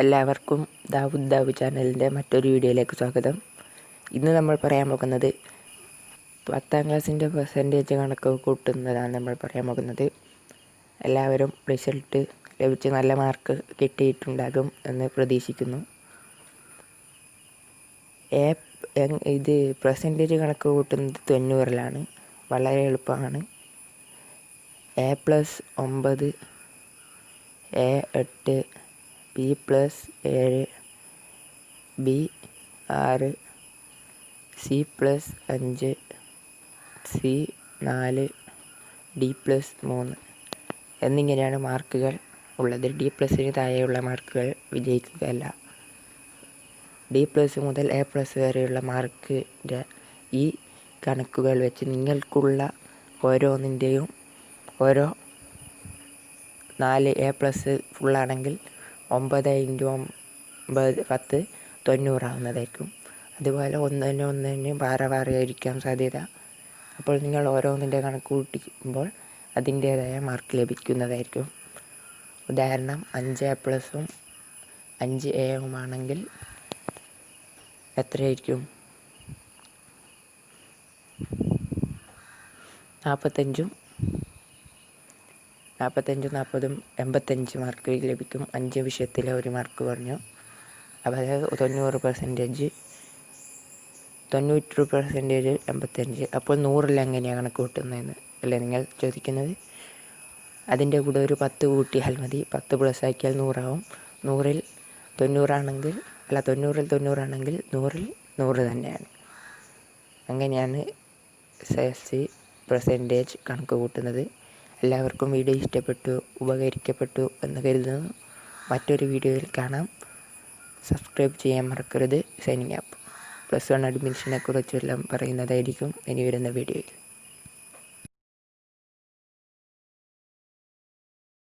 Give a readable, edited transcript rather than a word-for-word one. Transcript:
എല്ലാവർക്കും ദാവു ചാനലിൻ്റെ മറ്റൊരു വീഡിയോയിലേക്ക് സ്വാഗതം. ഇന്ന് നമ്മൾ പറയാൻ പോകുന്നത് 10ാം ക്ലാസ്സിൻ്റെ പെർസെൻറ്റേജ് കണക്ക് കൂട്ടുന്നതാണ് നമ്മൾ പറയാൻ പോകുന്നത്. എല്ലാവരും റിസൾട്ട് ലഭിച്ച് നല്ല മാർക്ക് കിട്ടിയിട്ടുണ്ടാകും എന്ന് പ്രതീക്ഷിക്കുന്നു. ഇത് പെർസെൻറ്റേജ് കണക്ക് കൂട്ടുന്നത് 90-ലാണ്. വളരെ എളുപ്പമാണ്. A+9, A8, B+7, B6, C+5, C4, D+3 എന്നിങ്ങനെയാണ് മാർക്കുകൾ ഉള്ളത്. D+ന് താഴെയുള്ള മാർക്കുകൾ വിജയിക്കുകയല്ല. D+ മുതൽ A+ വരെയുള്ള മാർക്കിൻ്റെ ഈ കണക്കുകൾ വെച്ച് നിങ്ങൾക്കുള്ള ഓരോന്നിൻ്റെയും ഓരോ 4 A+ ഫുള്ളാണെങ്കിൽ 9 × 9 10 90 ആവുന്നതായിരിക്കും. അതുപോലെ ഒന്നിന് വേറെ സാധ്യത. അപ്പോൾ നിങ്ങൾ ഓരോന്നിൻ്റെ കണക്ക് കൂട്ടിക്കുമ്പോൾ അതിൻ്റേതായ മാർക്ക് ലഭിക്കുന്നതായിരിക്കും. ഉദാഹരണം 5 A+ഉം 5 Aയുമാണെങ്കിൽ എത്രയായിരിക്കും? 45 40 85 മാർക്ക് ലഭിക്കും. 5 വിഷയത്തിലെ 1 മാർക്ക് കുറഞ്ഞു. അതായത് 90%, 90% 85. അപ്പോൾ 100-ൽ എങ്ങനെയാണ് കണക്ക് കൂട്ടുന്നതെന്ന് അല്ലേ നിങ്ങൾ ചോദിക്കുന്നത്? അതിൻ്റെ കൂടെ ഒരു 10 കൂട്ടിയാൽ മതി. 10 പ്ലസ് ആക്കിയാൽ 100 ആവും. 100-ൽ 90 ആണെങ്കിൽ 90-ൽ 90 ആണെങ്കിൽ 100-ൽ 100 തന്നെയാണ്. അങ്ങനെയാണ് SSLC പെർസെൻറ്റേജ് കണക്ക് കൂട്ടുന്നത്. എല്ലാവർക്കും വീഡിയോ ഇഷ്ടപ്പെട്ടു, ഉപകരിക്കപ്പെട്ടു എന്ന് കരുതുന്നു. മറ്റൊരു വീഡിയോയിൽ കാണാം. സബ്സ്ക്രൈബ് ചെയ്യാൻ മറക്കരുത്. Signing up. +1 അഡ്മിഷനെ കുറിച്ചെല്ലാം പറയുന്നതായിരിക്കും ഇനി വരുന്ന വീഡിയോയിൽ.